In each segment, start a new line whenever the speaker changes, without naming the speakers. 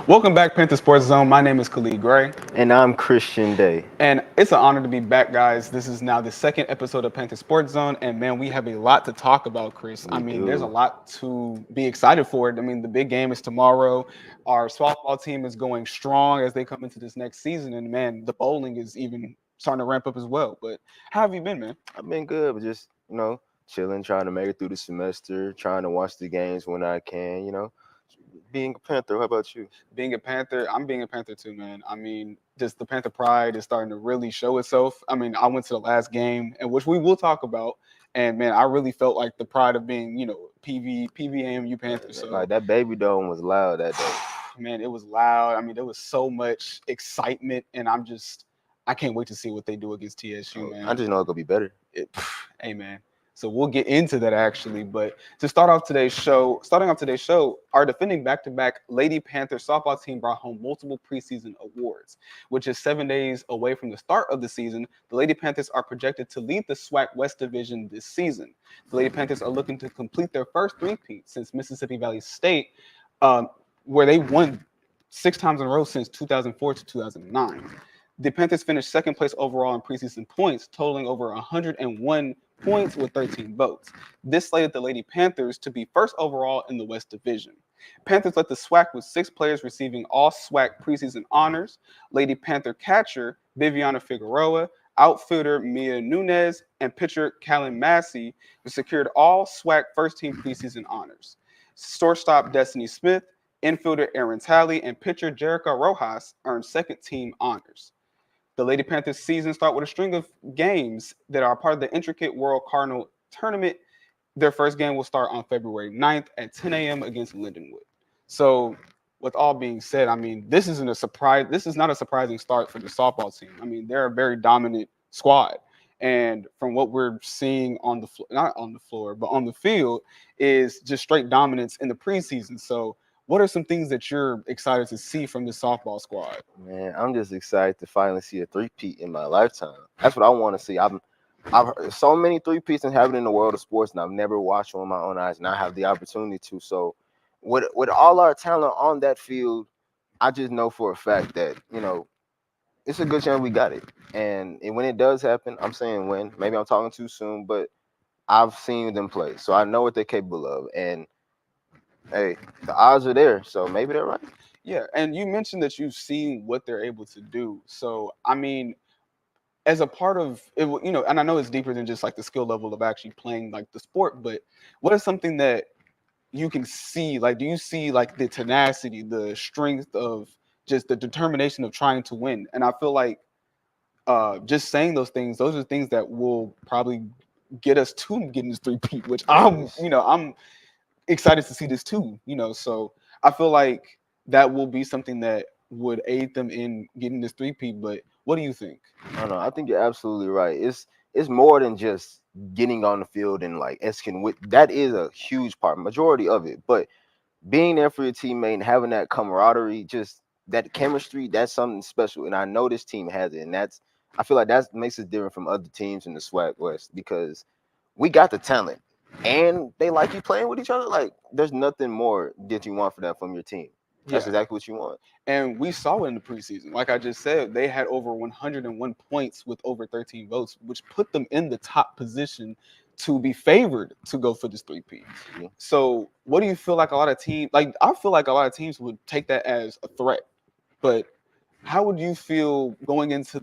Welcome back, Panther Sports Zone. My name is Khalid Gray,
And I'm Christian Day.
and it's an honor to be back, guys. This is now the second episode of Panther Sports Zone, and man, we have a lot to talk about, Chris. I
We
mean, there's a
do.
lot to be excited for. I mean, the big game is tomorrow. Our softball team is going strong as they come into this next season, and man, the bowling is even starting to ramp up as well. But how have you been, man?
I've been good, but just, chilling, trying to make it through the semester, trying to watch the games when I can, being a Panther. How about you?
Being a Panther, I'm being a Panther too, man. I mean, just the Panther pride is starting to really show itself. I mean, I went to the last game, and which we will talk about, and man, I really felt like the pride of being, PVAMU Panther.
Like
So,
that baby dome was loud that day.
man, it was loud. I mean, there was so much excitement, and I can't wait to see what they do against TSU,
I
man.
just know it's gonna be better.
It, hey, man. So we'll get into that actually, but to starting off today's show, our defending back-to-back Lady Panther softball team brought home multiple preseason awards, which is 7 days away from the start of the season. The Lady Panthers are projected to lead the SWAC West Division this season. The Lady Panthers are looking to complete their first three-peat since Mississippi Valley State, um, where they won 6 times in a row since 2004 to 2009. The Panthers finished second place overall in preseason points, totaling over 101 points with 13 votes. This slated the Lady Panthers to be first overall in the West Division. Panthers led the SWAC with 6 players receiving all SWAC preseason honors. Lady Panther catcher Viviana Figueroa, outfielder Mia Nunez, and pitcher Callan Massey secured all SWAC first team preseason honors. Shortstop Destiny Smith, infielder Aaron Talley, and pitcher Jerica Rojas earned second team honors. The Lady Panthers season start with a string of games that are part of the intricate World Cardinal Tournament. Their first game will start on February 9th at 10 a.m. against Lindenwood. So, with all being said, I mean, this isn't a surprise. This is not a surprising start for the softball team. I mean, they're a very dominant squad. And from what we're seeing on the floor, not on the floor, but on the field, is just straight dominance in the preseason. So, what are some things that you're excited to see from the softball squad?
Man, I'm just excited to finally see a three-peat in my lifetime. That's what I want to see. I've heard so many three-peats happening in the world of sports, and I've never watched one with my own eyes, and I have the opportunity to. So, with all our talent on that field, I just know for a fact that it's a good chance we got it. And when it does happen, I'm saying when. Maybe I'm talking too soon, but I've seen them play, so I know what they're capable of. And hey, the odds are there, so maybe they're right.
Yeah, and you mentioned that you've seen what they're able to do. So, I mean, as a part of it, and I know it's deeper than just like the skill level of actually playing like the sport, but what is something that you can see? Like, do you see like the tenacity, the strength of just the determination of trying to win? And I feel like just saying those are things that will probably get us to getting this three-peat, which I'm excited to see this too. So I feel like that will be something that would aid them in getting this three-peat. But what do you think?
I don't know. I think you're absolutely right. It's more than just getting on the field and like asking with that is a huge part, majority of it. But being there for your teammate and having that camaraderie, just that chemistry, that's something special. And I know this team has it. And I feel like that makes us different from other teams in the SWAC West because we got the talent and they like you playing with each other. Like there's nothing more that you want for that from your team. That's
Yeah.
exactly what you want.
And we saw it in the preseason. Like I just said, they had over 101 points with over 13 votes, which put them in the top position to be favored to go for this three-peat.
Yeah.
So, what do you feel like a lot of teams like? I feel like a lot of teams would take that as a threat, but how would you feel going into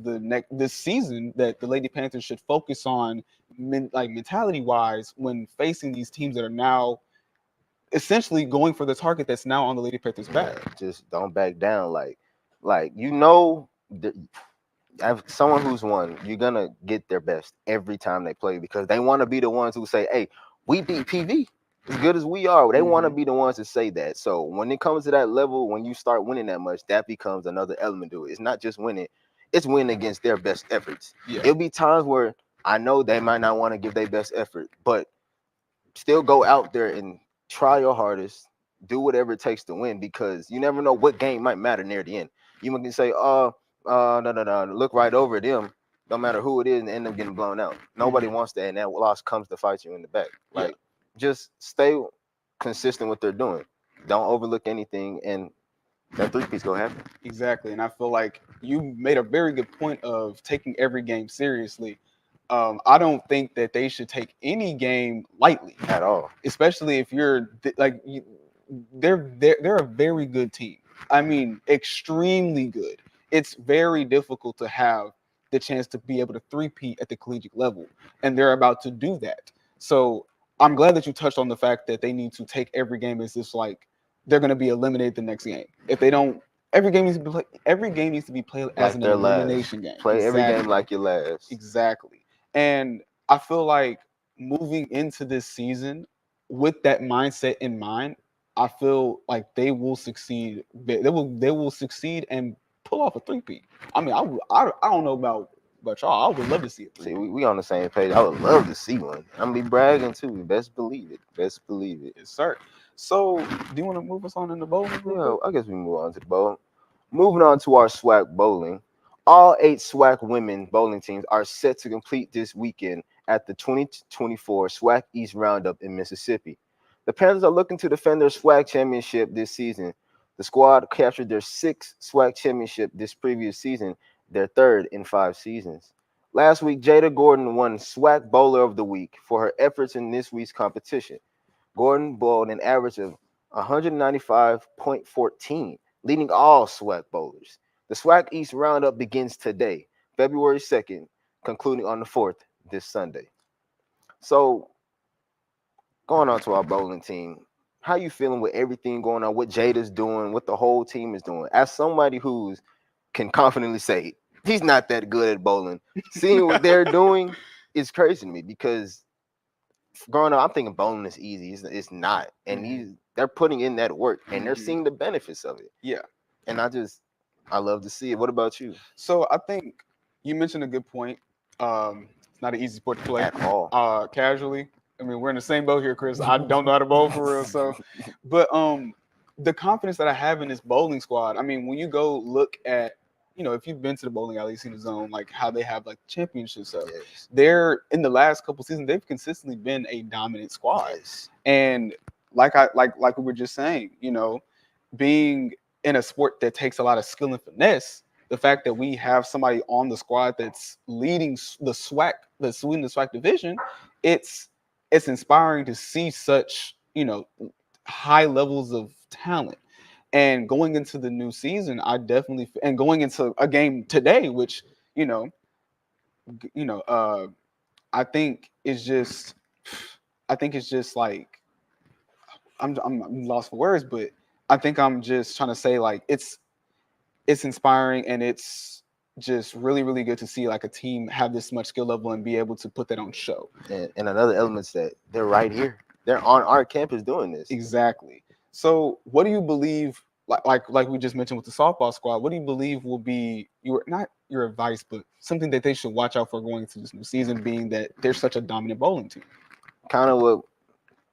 this season that the Lady Panthers should focus on, mentality wise, when facing these teams that are now essentially going for the target that's now on the Lady Panthers'
Yeah,
back?
just don't back down. As someone who's won, you're gonna get their best every time they play because they want to be the ones who say, "Hey, we beat PV as good as we are." They want to
Mhm.
be the ones to say that. So when it comes to that level, when you start winning that much, that becomes another element to it. It's not just winning; it's winning against their best efforts.
Yeah.
It'll be times where I know they might not want to give their best effort, but still go out there and try your hardest, do whatever it takes to win because you never know what game might matter near the end. You can say, no, look right over them, no matter who it is, and end up getting blown out. Nobody
Mhm.
wants that, and that loss comes to fight you in the back.
Yeah.
Like, just stay consistent with what they're doing. Don't overlook anything, and that three-piece gonna happen
Exactly. And I feel like you made a very good point of taking every game seriously. I don't think that they should take any game lightly,
at all.
especially if they're a very good team. I mean, extremely good. It's very difficult to have the chance to be able to three-peat at the collegiate level, and they're about to do that. So I'm glad that you touched on the fact that they need to take every game as if like they're going to be eliminated the next game. If they don't, every game needs to be played as
Like
an
their last.
elimination game.
Play every game
Exactly.
like your last.
Exactly. And I feel like moving into this season with that mindset in mind, I feel like they will succeed. They will succeed and pull off a three-peat. I mean, I don't know about y'all. I would love to see a
See,
three-peat.
we on the same page. I would love to see one. I'm gonna be bragging too. Best believe it. Best believe it.
Yes, sir. So, do you want to move us on in the bowling real
Yeah,
quick?
I guess we can move on to the bowl. Moving on to our SWAC bowling. All 8 SWAC women bowling teams are set to complete this weekend at the 2024 SWAC East Roundup in Mississippi. The Panthers are looking to defend their SWAC championship this season. The squad captured their 6th SWAC championship this previous season, their 3rd in 5 seasons. Last week, Jada Gordon won SWAC Bowler of the Week for her efforts in this week's competition. Gordon bowled an average of 195.14, leading all SWAC bowlers. The SWAC East Roundup begins today, February 2nd, concluding on the 4th this Sunday. So, going on to our bowling team, how you feeling with everything going on, what Jada's doing, what the whole team is doing? As somebody who's can confidently say he's not that good at bowling, seeing what they're doing is crazy to me because growing up, I'm thinking bowling is easy. It's not, and they're putting in that work, and they're seeing the benefits of it.
Yeah.
And I love to see it. What about you?
So I think you mentioned a good point. It's not an easy sport to play
At all?
casually. I mean, we're in the same boat here, Chris. I don't know how to bowl for real. So, but the confidence that I have in this bowling squad. I mean, when you go look at, if you've been to the bowling alley, seen the zone, like how they have like championships up.
Yes.
They're in the last couple seasons, they've consistently been a dominant squad.
Yes.
And like we were just saying, being in a sport that takes a lot of skill and finesse, the fact that we have somebody on the squad that's leading the SWAC, that's leading the SWAC division, it's inspiring to see such high levels of talent. And going into the new season, and going into a game today, which you know, I think is just, like I'm lost for words, but I think I'm just trying to say like it's inspiring and it's just really really good to see like a team have this much skill level and be able to put that on show.
And another element is that they're right here. They're on our campus doing this.
Exactly. So what do you believe, like we just mentioned with the softball squad, what do you believe will be not your advice, but something that they should watch out for going into this new season, being that they're such a dominant bowling team?
Kind of what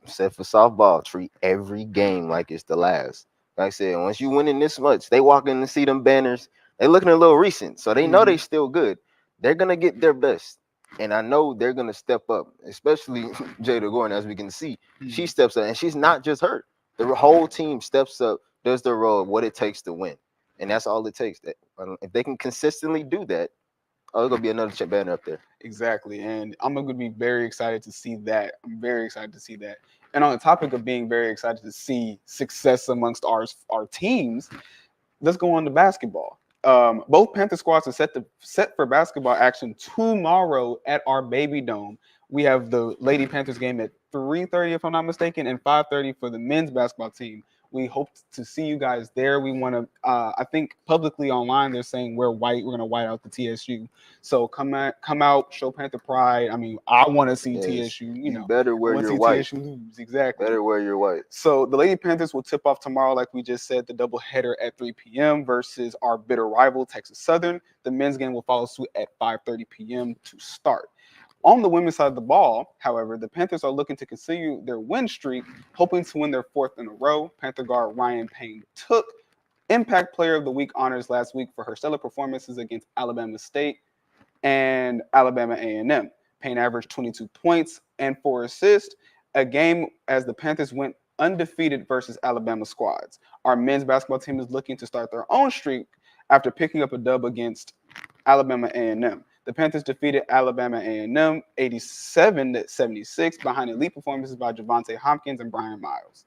said for softball, treat every game like it's the last. Like I said, once you winning this much, they walk in and see them banners. They looking a little recent, so they know they still good. They're gonna get their best, and I know they're gonna step up. Especially Jada Gordon, as we can see, she steps up, and she's not just her. The whole team steps up, does their role, what it takes to win, and that's all it takes. That if they can consistently do that, there's gonna be another banner up there.
Exactly. And I'm going to be very excited to see that. I'm very excited to see that. And on the topic of being very excited to see success amongst our teams, let's go on to basketball. Both Panther squads are set for basketball action tomorrow at our Baby Dome. We have the Lady Panthers game at 3:30, if I'm not mistaken, and 5:30 for the men's basketball team. We hope to see you guys there. We want to, I think publicly online, they're saying we're white. We're going to white out the TSU. So come out, show Panther pride. I mean, I want to see TSU,
you better
I
wear
want to
your
see
white.
TSU lose. Exactly.
Better wear your white.
So the Lady Panthers will tip off tomorrow, like we just said, the doubleheader at 3 p.m. versus our bitter rival, Texas Southern. The men's game will follow suit at 5:30 p.m. to start. On the women's side of the ball, however, the Panthers are looking to continue their win streak, hoping to win their 4th in a row. Panther guard Ryan Payne took Impact Player of the Week honors last week for her stellar performances against Alabama State and Alabama A&M. Payne averaged 22 points and 4 assists, a game as the Panthers went undefeated versus Alabama squads. Our men's basketball team is looking to start their own streak after picking up a dub against Alabama A&M. The Panthers defeated Alabama A&M 87-76 behind elite performances by Javonte Hopkins and Brian Miles.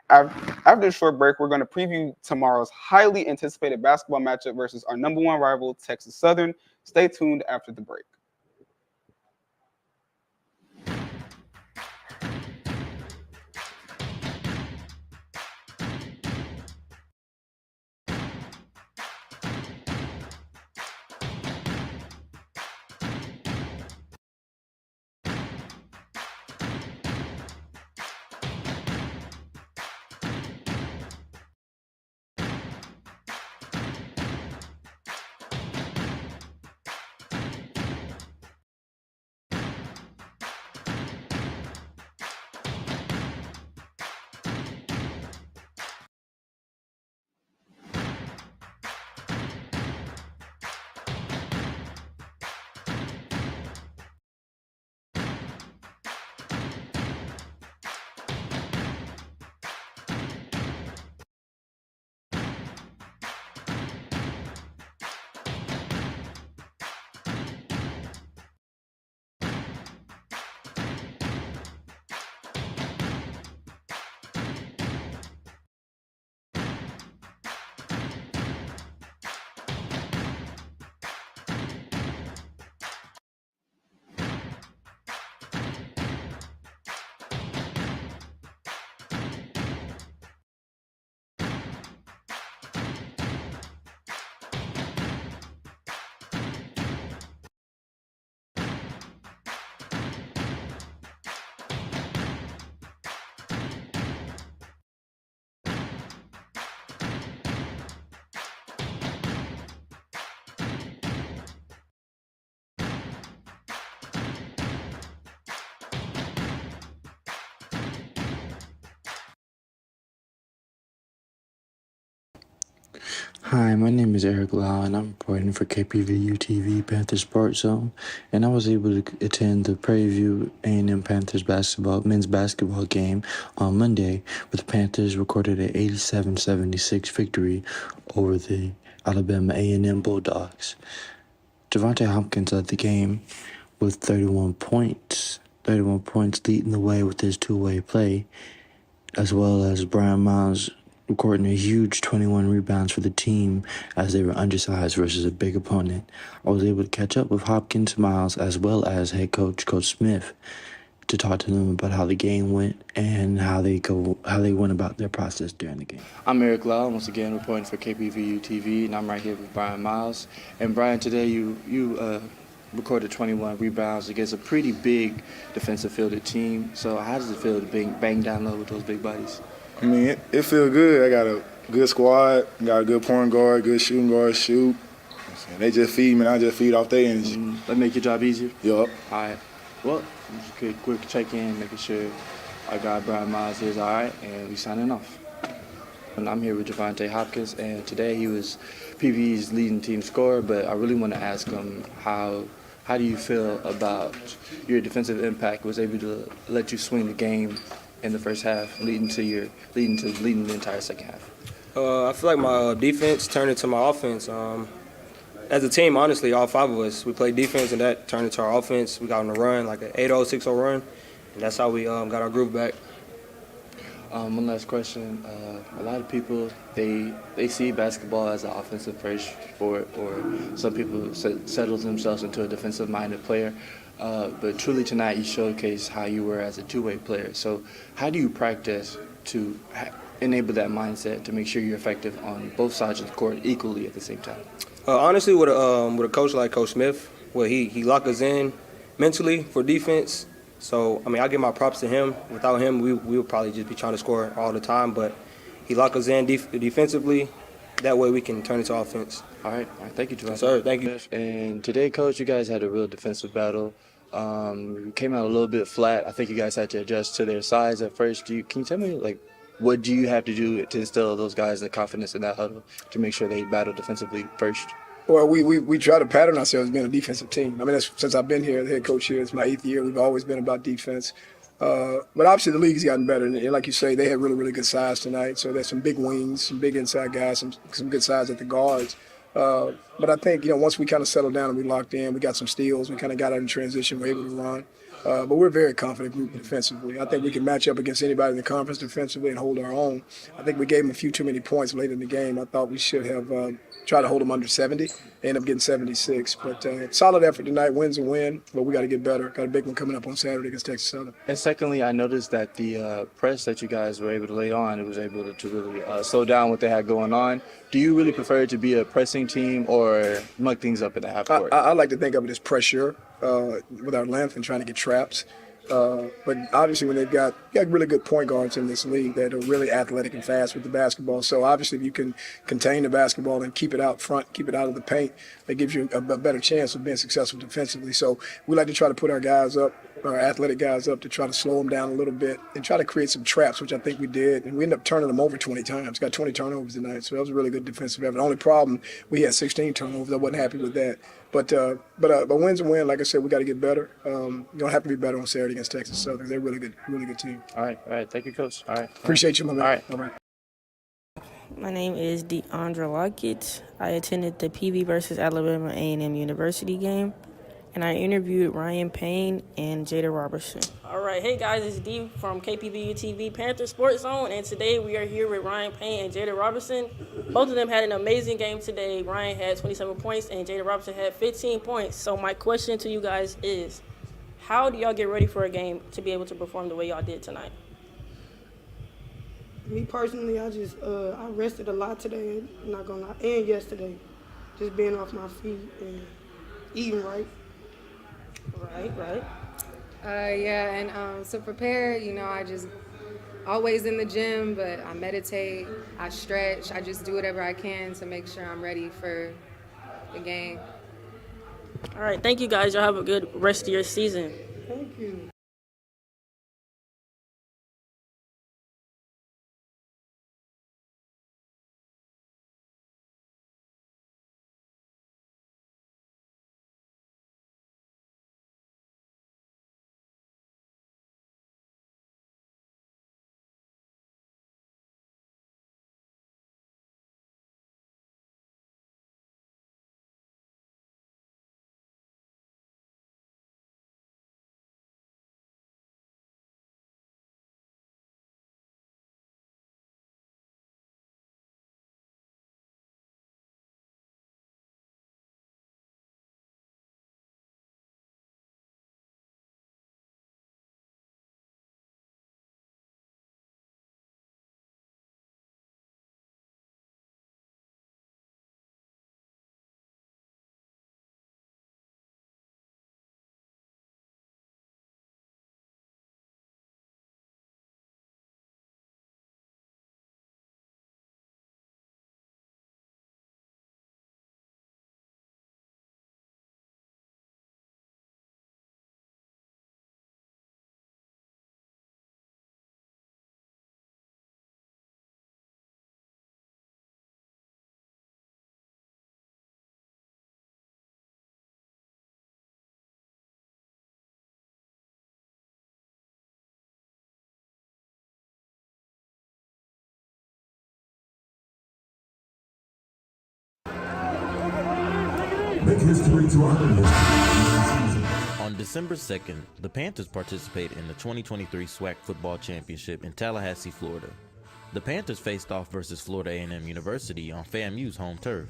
After a short break, we're going to preview tomorrow's highly anticipated basketball matchup versus our number one rival, Texas Southern. Stay tuned after the break.
Hi, my name is Eric Lau, and I'm reporting for KPVU-TV Panther Sports Zone. And I was able to attend the Prairie View A&M Panthers men's basketball game on Monday, with the Panthers recorded an 87-76 victory over the Alabama A&M Bulldogs. Javonte Hopkins led the game with 31 points leading the way with his two-way play, as well as Brian Miles recording a huge 21 rebounds for the team as they were undersized versus a big opponent. I was able to catch up with Hopkins, Miles, as well as head coach Smith, to talk to them about how the game went and how they went about their process during the game.
I'm Eric Lau, once again reporting for KPVU-TV, and I'm right here with Brian Miles. And Brian, today you recorded 21 rebounds against a pretty big defensive fielded team. So how does it feel to bang down low with those big bodies?
I mean, it feels good. I got a good squad, got a good point guard, good shooting guard, shoot. They just feed me, and I just feed off their energy.
That make your job easier?
Yup.
All right. Well, just a quick check-in, making sure our guy Brian Miles is all right, and we signing off. And I'm here with Javonte Hopkins, and today he was PV's leading team scorer, but I really want to ask him how do you feel about your defensive impact was able to let you swing the game in the first half, leading to the entire second half?
I feel like my defense turned into my offense. As a team, honestly, all five of us, we played defense, and that turned into our offense. We got on a run, like an 8-0, 6-0 run, and that's how we got our groove back.
One last question. A lot of people, they see basketball as an offensive first sport, or some people settle themselves into a defensive-minded player. But truly tonight, you showcased how you were as a two-way player. So how do you practice to enable that mindset to make sure you're effective on both sides of the court equally at the same time?
Honestly, with a coach like Coach Smith, he locked us in mentally for defense. So, I mean, I give my props to him. Without him, we would probably just be trying to score all the time. But he locked us in defensively. That way we can turn it to offense.
All right. Thank you, Javonte.
Yes, sir. Thank you.
And today, Coach, you guys had a real defensive battle. Came out a little bit flat. I think you guys had to adjust to their size at first. Can you tell me, what do you have to do to instill those guys the confidence in that huddle to make sure they battle defensively first?
Well, we try to pattern ourselves being a defensive team. I mean, since I've been here, the head coach here, it's my 8th year. We've always been about defense. But obviously the league's gotten better. And like you say, they had really, really good size tonight. So there's some big wings, some big inside guys, some good size at the guards. But I think, once we kind of settled down and we locked in, we got some steals, we kind of got out in transition, we're able to run. But we're a very confident group defensively. I think we can match up against anybody in the conference defensively and hold our own. I think we gave them a few too many points late in the game. I thought we should have tried to hold them under 70. They ended up getting 76. But solid effort tonight. Win's a win, but we got to get better. Got a big one coming up on Saturday against Texas Southern.
And secondly, I noticed that the press that you guys were able to lay on, it was able to really slow down what they had going on. Do you really prefer to be a pressing team or muck things up in the half court?
I like to think of it as pressure with our length and trying to get traps. But obviously when they've got really good point guards in this league that are really athletic and fast with the basketball. So obviously if you can contain the basketball and keep it out front, keep it out of the paint, that gives you a better chance of being successful defensively. So we like to try to put our guys up, our athletic guys up, to try to slow them down a little bit and try to create some traps, which I think we did. And we ended up turning them over 20 times. Got 20 turnovers tonight. So that was a really good defensive effort. The only problem, we had 16 turnovers. I wasn't happy with that. But win's a win. Like I said, we got to get better. You don't have to be better on Saturday against Texas Southern. They're a really good team.
All right. Thank you, Coach. All right.
Appreciate you, my man.
All right.
My name is DeAndre Lockett. I attended the PV versus Alabama A&M University game, and I interviewed Ryan Payne and Jada Robertson. All right, hey guys, it's D from KPVU-TV Panther Sports Zone, and today we are here with Ryan Payne and Jada Robertson. Both of them had an amazing game today. Ryan had 27 points, and Jada Robertson had 15 points. So my question to you guys is, how do y'all get ready for a game to be able to perform the way y'all did tonight?
Me personally, I rested a lot today, not gonna lie, and yesterday. Just being off my feet and eating right.
Right.
And to prepare, I just always in the gym, but I meditate, I stretch, I just do whatever I can to make sure I'm ready for the game.
All right, thank you guys. Y'all have a good rest of your season.
Thank you.
On December 2nd, the Panthers participated in the 2023 SWAC Football Championship in Tallahassee, Florida. The Panthers faced off versus Florida A&M University on FAMU's home turf.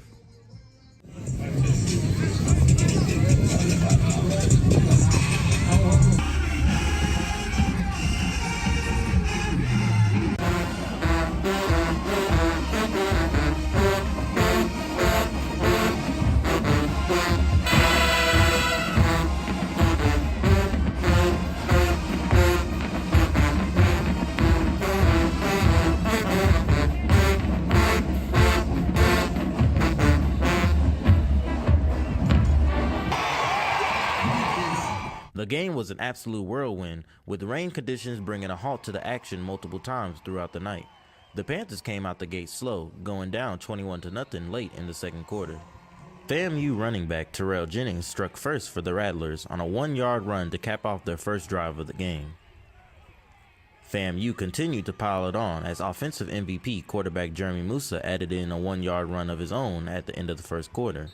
The game was an absolute whirlwind, with rain conditions bringing a halt to the action multiple times throughout the night. The Panthers came out the gate slow, going down 21-0 late in the second quarter. FAMU running back Terrell Jennings struck first for the Rattlers on a 1-yard run to cap off their first drive of the game. FAMU continued to pile it on as offensive MVP quarterback Jeremy Musa added in a 1-yard run of his own at the end of the first quarter.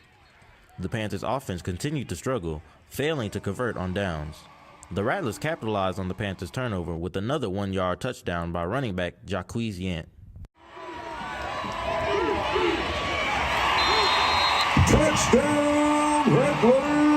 The Panthers' offense continued to struggle, failing to convert on downs. The Rattlers capitalized on the Panthers' turnover with another 1-yard touchdown by running back Jacquez Yant.
Touchdown, Rattlers!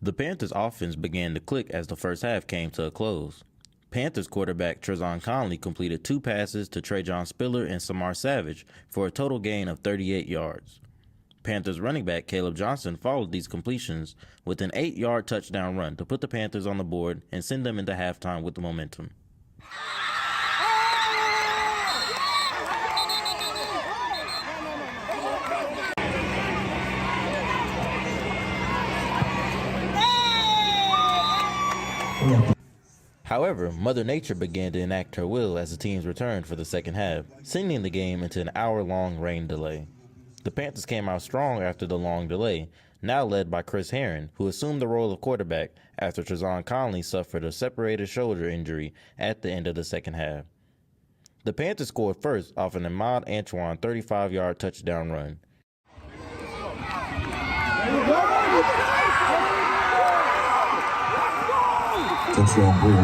The Panthers' offense began to click as the first half came to a close. Panthers quarterback Trezon Conley completed 2 passes to Trajan Spiller and Samar Savage for a total gain of 38 yards. Panthers running back Caleb Johnson followed these completions with an 8-yard touchdown run to put the Panthers on the board and send them into halftime with the momentum. However, Mother Nature began to enact her will as the teams returned for the second half, sending the game into an hour-long rain delay. The Panthers came out strong after the long delay, now led by Chris Herron, who assumed the role of quarterback after Trezon Conley suffered a separated shoulder injury at the end of the second half. The Panthers scored first off an Ahmad Antoine 35-yard touchdown run.
Touchdown, Brady.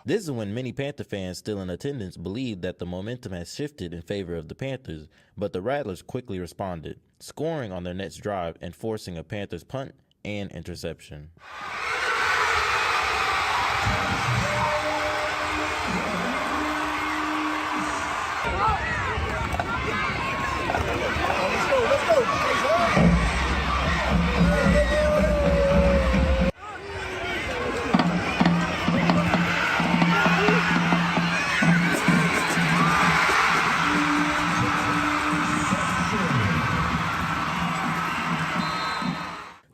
This is when many Panther fans still in attendance believed that the momentum has shifted in favor of the Panthers, but the Rattlers quickly responded, scoring on their next drive and forcing a Panthers punt and interception.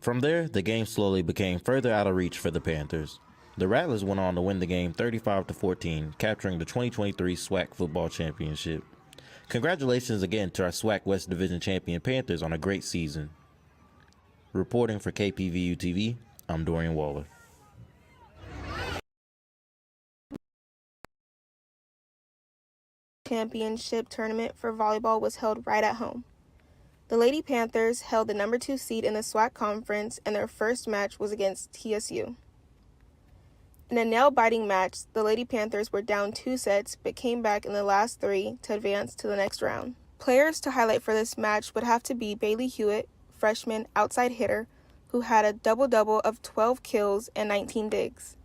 From there, the game slowly became further out of reach for the Panthers. The Rattlers went on to win the game 35-14, capturing the 2023 SWAC Football Championship. Congratulations again to our SWAC West Division champion Panthers on a great season. Reporting for KPVU-TV, I'm Dorian Waller.
Championship tournament for volleyball was held right at home. The Lady Panthers held the number 2 seed in the SWAC conference, and their first match was against TSU. In a nail-biting match, the Lady Panthers were down 2 sets but came back in the last 3 to advance to the next round. Players to highlight for this match would have to be Bailey Hewitt, freshman outside hitter, who had a double-double of 12 kills and 19 digs,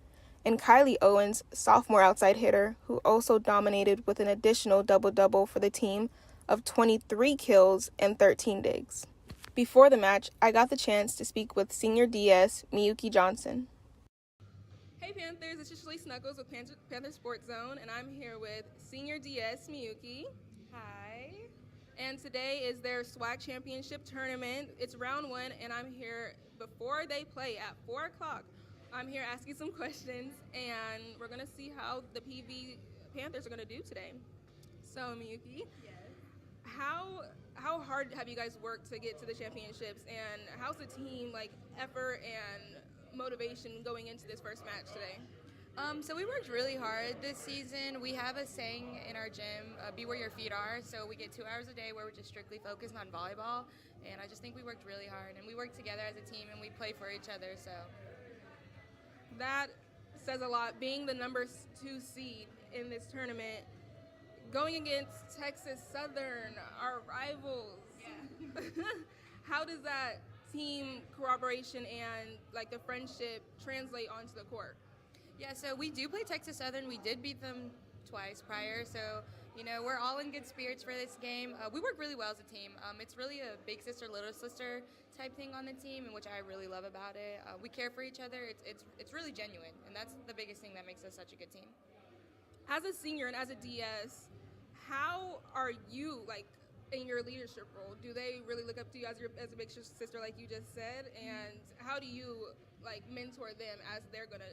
and Kylie Owens, sophomore outside hitter, who also dominated with an additional double-double for the team of 23 kills and 13 digs. Before the match, I got the chance to speak with senior DS Miyuki Johnson.
Hey Panthers, it's Shirley Snuggles with Panther Sports Zone, and I'm here with senior DS Miyuki. Hi. And today is their SWAC Championship tournament. It's round 1, and I'm here before they play at 4 o'clock. I'm here asking some questions, and we're gonna see how the PV Panthers are gonna do today. So Miyuki, how hard have you guys worked to get to the championships, and how's the team effort and motivation going into this first match today?
So we worked really hard this season. We have a saying in our gym, be where your feet are. So we get 2 hours a day where we're just strictly focused on volleyball, and I just think we worked really hard, and we work together as a team, and we play for each other. So
that says a lot, being the number 2 seed in this tournament, going against Texas Southern, our rivals. Yeah. How does that team cooperation and the friendship translate onto the court?
Yeah, so we do play Texas Southern. We did beat them twice prior, so we're all in good spirits for this game. We work really well as a team. It's really a big sister, little sister type thing on the team, and which I really love about it. We care for each other. It's really genuine, and that's the biggest thing that makes us such a good team.
As a senior and as a DS, how are you like in your leadership role? Do they really look up to you as a big sister, like you just said? And how do you like mentor them as they're gonna?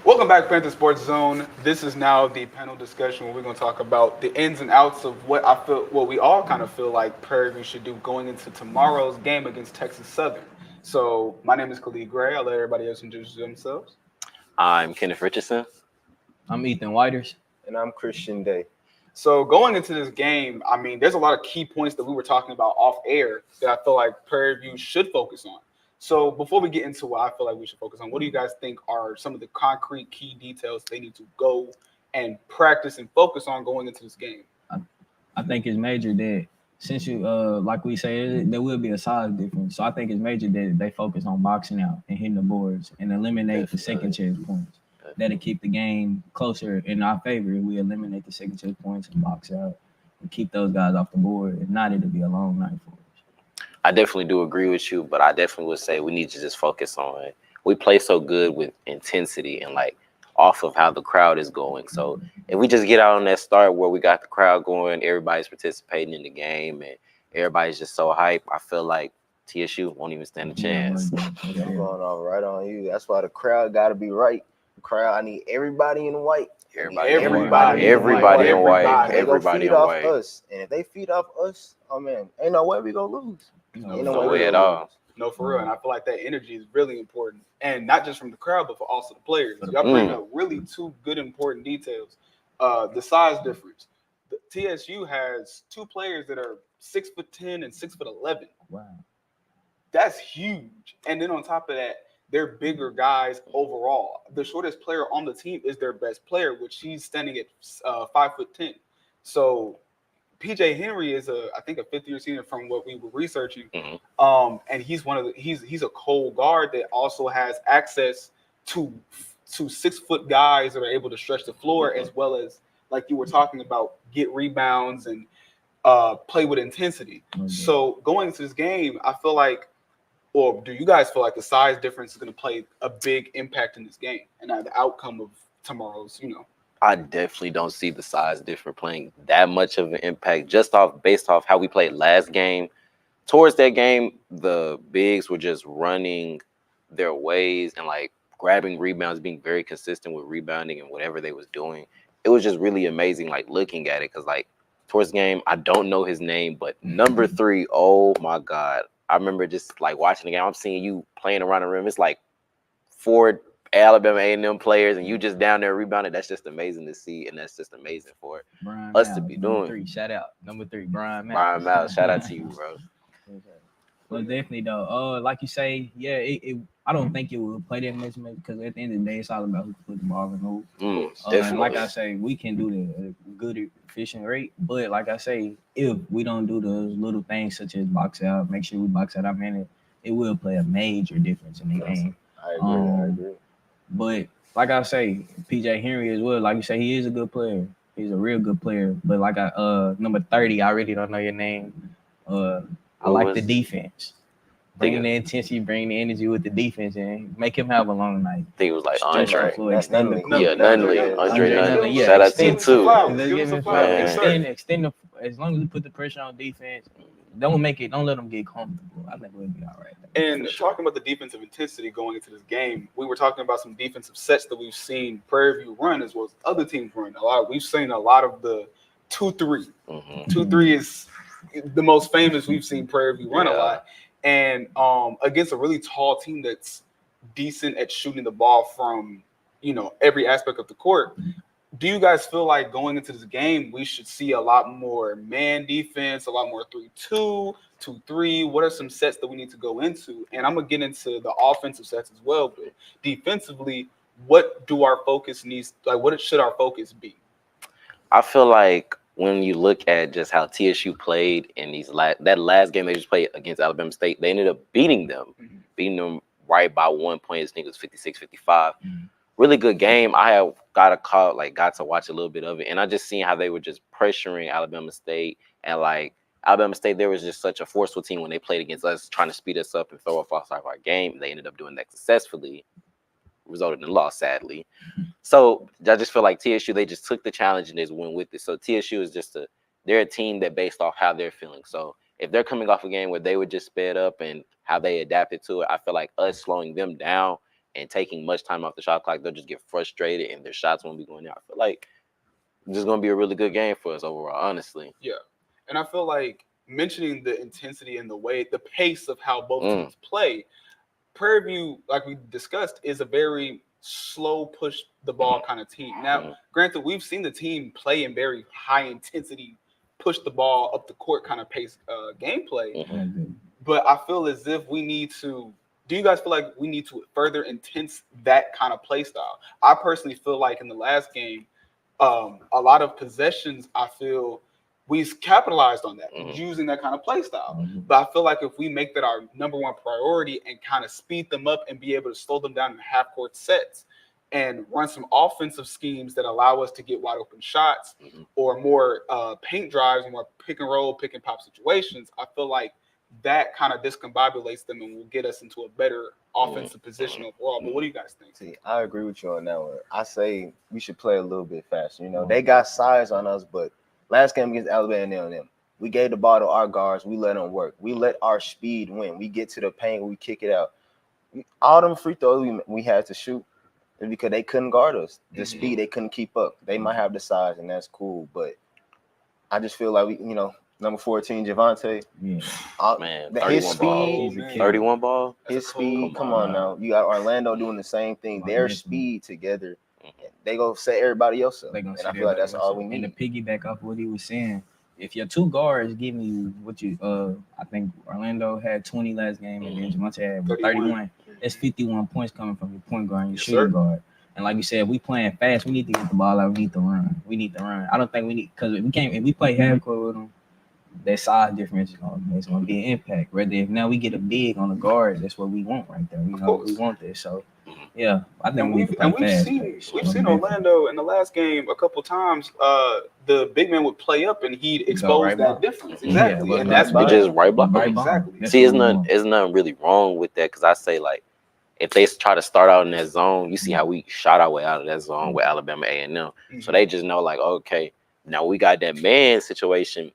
Welcome back, Panther Sports Zone. This is now the panel discussion where we're going to talk about the ins and outs of what we all kind of feel like Prairie View should do going into tomorrow's game against Texas Southern. So my name is Khalid Gray. I'll let everybody else introduce themselves.
I'm Kenneth Richardson.
I'm Ethan Whiters.
And I'm Christian Day.
So going into this game, I mean, there's a lot of key points that we were talking about off air that I feel like Prairie View should focus on. So before we get into what I feel like we should focus on, what do you guys think are some of the concrete key details they need to go and practice and focus on going into this game?
I think it's major that since you, like we say, there will be a size difference. So I think it's major that they focus on boxing out and hitting the boards and eliminate the second chance points. That'll keep the game closer in our favor if we eliminate the second chance points and box out and keep those guys off the board. If not, it'll be a long night for us.
I definitely do agree with you, but I definitely would say we need to just focus on it. We play so good with intensity and like off of how the crowd is going. So if we just get out on that start where we got the crowd going, everybody's participating in the game, and everybody's just so hype, I feel like TSU won't even stand a chance.
I'm going on right on you. That's why the crowd got to be right. The crowd, I need everybody in white.
Everybody in white. Everybody in white.
Us. And if they feed off us, oh man, ain't no way we gonna lose.
No way at all.
No, for real. And I feel like that energy is really important. And not just from the crowd, but for also the players. Y'all bring up really two good, important details. The size difference. The TSU has two players that are 6'10" and 6'11".
Wow.
That's huge. And then on top of that, they're bigger guys overall. The shortest player on the team is their best player, which he's standing at 5'10". So PJ Henry is I think a fifth-year senior from what we were researching. And he's he's a cold guard that also has access to 6-foot guys that are able to stretch the floor, as well as, like you were talking about, get rebounds and play with intensity. So going into this game, I feel like, or do you guys feel like the size difference is going to play a big impact in this game and the outcome of tomorrow's,
I definitely don't see the size difference playing that much of an impact based off how we played last game. Towards that game, the bigs were just running their ways and like grabbing rebounds, being very consistent with rebounding and whatever they was doing. It was just really amazing, like looking at it, because like towards the game, I don't know his name, but number 3, oh my God. I remember just like watching the game, I'm seeing you playing around the rim. It's like 4 Alabama A&M players, and you just down there rebounding. That's just amazing to see, and that's just amazing for us to be doing.
3, shout out. Number 3, Brian Miles.
Brian Miles, shout out to you, bro.
Well, definitely though. Like you say, yeah, I don't think it will play that much because at the end of the day, it's all about who can put the ball in the hoop. And like I say, we can do the good efficient rate, but like I say, if we don't do those little things such as box out, make sure we box out our minute, it will play a major difference in the game.
I agree.
But like I say, PJ Henry as well. Like you say, he is a good player. He's a real good player. But like number 30, I really don't know your name. I like the defense. Bring the intensity, bring the energy with the defense, and make him have a long night.
I think it was like Andre.
Nunley.
Andre Nunley. Yeah, shout out to you too.
Extend the, as long as we put the pressure on defense, don't let them get comfortable. I think we'll be all right.
And talking about the defensive intensity going into this game, we were talking about some defensive sets that we've seen Prairie View run as well as other teams run. We've seen a lot of the 2-3. 2-3 is the most famous we've seen Prairie View run a lot. And against a really tall team that's decent at shooting the ball from, every aspect of the court. Do you guys feel like going into this game, we should see a lot more man defense, a lot more 3-2? 2-3? What are some sets that we need to go into? And I'm gonna get into the offensive sets as well, but defensively, what do our focus needs? Like, what should our focus be?
I feel like when you look at just how TSU played in that last game they just played against Alabama State, they ended up beating them right by 1 point. I think it was 56-55. Really good game. I have got to watch a little bit of it, and I just seen how they were just pressuring Alabama State, and like Alabama State, there was just such a forceful team when they played against us, trying to speed us up and throw us off our game. They ended up doing that successfully, resulted in a loss, sadly. So I just feel like TSU, they just took the challenge and just went with it. So TSU is they're a team that based off how they're feeling. So if they're coming off a game where they were just sped up and how they adapted to it, I feel like us slowing them down and taking much time off the shot clock, they'll just get frustrated and their shots won't be going out. I feel like it's just going to be a really good game for us overall, honestly.
Yeah. And I feel like mentioning the intensity and the pace of how both teams play, Prairie View, like we discussed, is a very slow push the ball kind of team. Now, granted, we've seen the team play in very high intensity, push the ball up the court kind of pace gameplay. But I feel as if we need to. Do you guys feel like we need to further intense that kind of play style? I personally feel like in the last game, a lot of possessions, I feel we capitalized on that, using that kind of play style. But I feel like if we make that our number one priority and kind of speed them up and be able to slow them down in half-court sets and run some offensive schemes that allow us to get wide open shots or more paint drives, more pick and roll, pick and pop situations, I feel like that kind of discombobulates them and will get us into a better offensive position overall. But what do you guys think?
See, I agree with you on that one. I say we should play a little bit faster. You know, they got size on us, but last game against Alabama and them, we gave the ball to our guards. We let them work. We let our speed win. We get to the paint. We kick it out. All them free throws we had to shoot is because they couldn't guard us. The speed, they couldn't keep up. They might have the size, and that's cool. But I just feel like number 14, Javante.
Man,
his
31 ball.
His speed. Come on now. You got Orlando doing the same thing. Their speed together, they gonna set everybody else up. And I feel like that's all we need.
And to piggyback off what he was saying, if your two guards give you what you I think Orlando had 20 last game and then Javante had 31. It's 51 points coming from your point guard and your shooting guard. And like you said, we playing fast. We need to get the ball out. We need to run. I don't think we need, because if we play half court with them, that size difference is going to be an impact. Whether if now we get a big on the guard, that's what we want right there. We want this. So yeah, I think we need to play fast.
We've seen Orlando in the last game a couple times. The big man would play up and he'd expose that difference. Exactly, and that's
just right block.
Exactly.
See, there's nothing really wrong with that, because I say, like, if they try to start out in that zone, you see how we shot our way out of that zone with Alabama A&M. So they just know, like, okay, now we got that man situation.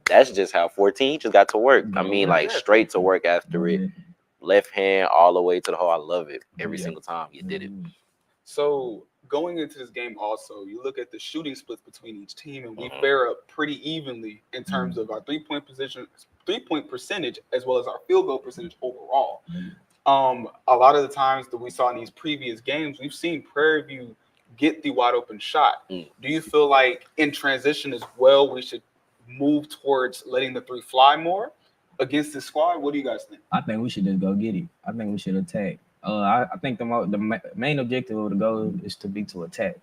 That's just how 14 just got to work. I mean, like, straight to work after it. Left hand all the way to the hole. I love it every single time you did it. So
going into this game also, you look at the shooting splits between each team, and we fare up pretty evenly in terms of our three-point percentage, as well as our field goal percentage overall. A lot of the times that we saw in these previous games, we've seen Prairie View get the wide open shot. Do you feel like in transition as well, we should move towards letting the three fly more against this squad? What do you guys think?
I think we should just go get it. I think we should attack. I think the main objective of the goal is to attack.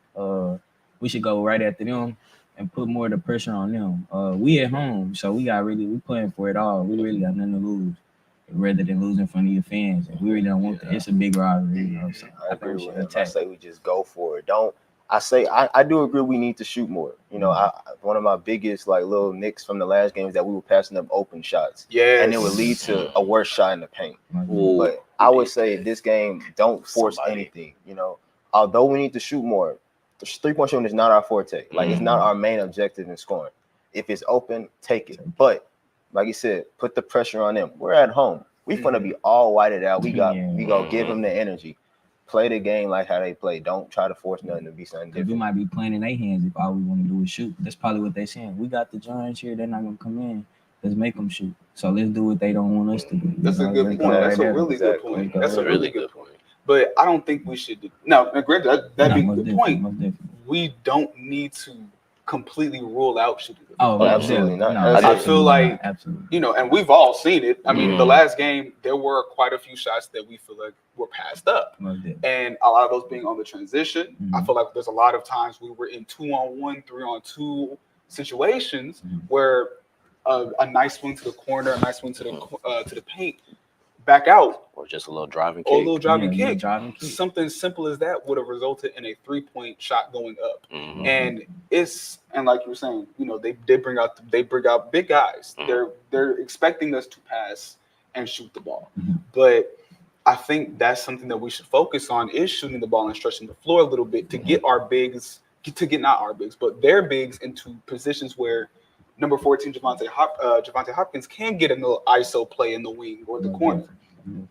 We should go right after them and put more of the pressure on them. We at home, so we playing for it all. We really got nothing to lose, rather than losing in front of your fans. And we really don't want that. It's a big rivalry. So
I think we should attack. I say we just go for it. I do agree we need to shoot more. One of my biggest little nicks from the last game is that we were passing up open shots. Yeah, and it would lead to a worse shot in the paint. But I would say this game, don't force anything. Although we need to shoot more, the 3-point shooting is not our forte. It's not our main objective in scoring. If it's open, take it. But like you said, put the pressure on them. We're at home. We're gonna be all whited out. We gonna give them the energy. Play the game like how they play. Don't try to force nothing to be something different.
We might be playing in their hands if all we want to do is shoot. That's probably what they're saying. We got the Giants here. They're not going to come in. Let's make them shoot. So let's do what they don't want us to do.
That's a good point. That's a really good point. That's a really good point. But I don't think we should do. Now, granted, that being the point, we don't need to completely rule out shooting.
Oh,
absolutely not.
No,
I feel like,
absolutely.
you know, and we've all seen it. I mean, the last game, there were quite a few shots that we feel like were passed up. And a lot of those being on the transition. I feel like there's a lot of times we were in 2-on-1, 3-on-2 situations where a nice swing to the corner, a nice swing to the paint, back out,
or just a little driving kick.
Or a little driving kick. Something simple as that would have resulted in a 3-point shot going up. And like you were saying, you know, they bring out big guys. They're expecting us to pass and shoot the ball. But I think that's something that we should focus on, is shooting the ball and stretching the floor a little bit to get our bigs, not our bigs, but their bigs into positions where number 14, Javante Hopkins can get a little ISO play in the wing or the corner.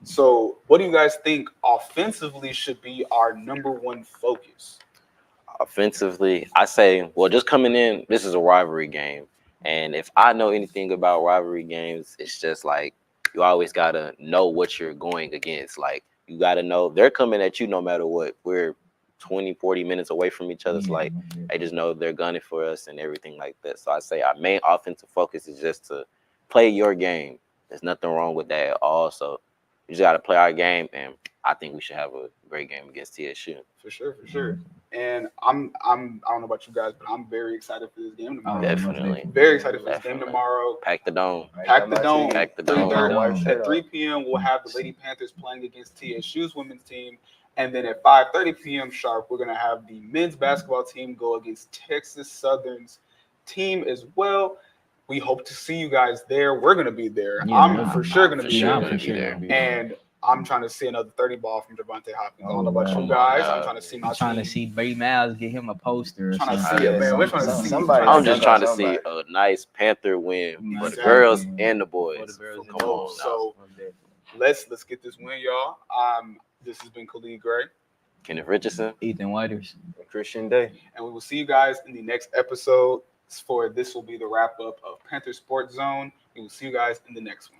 So what do you guys think offensively should be our number one focus?
Offensively, I say, well, just coming in, this is a rivalry game. And if I know anything about rivalry games, it's just like you always got to know what you're going against. Like, you got to know they're coming at you no matter what. We're 20, 40 minutes away from each other. So like, I just know they're gunning for us and everything like that. So I say our main offensive focus is just to play your game. There's nothing wrong with that at all. So we just got to play our game, and I think we should have a great game against TSU.
For sure. And I don't know about you guys, but I'm very excited for this game tomorrow.
Definitely.
Very excited for this game tomorrow.
Pack the dome.
Pack the dome.
Pack the dome.
At 3 p.m., we'll have the Lady Panthers playing against TSU's women's team. And then at 5:30 p.m. sharp, we're going to have the men's basketball team go against Texas Southern's team as well. We hope to see you guys there. We're going to be there. I'm for sure going to be there. And I'm trying to see another 30 ball from Javante Hopkins. I don't know about you guys. I'm trying to see my
trying to see Brady Miles get him a poster.
I'm trying to see it, man. We're trying to see
somebody. I'm just trying to see a nice Panther win for the girls and the boys. Come on.
So let's get this win, y'all. This has been Khalid Gray,
Kenneth Richardson,
Ethan Whiters,
and Christian Day.
And we will see you guys in the next episode. This will be the wrap up of Panther Sports Zone. We will see you guys in the next one.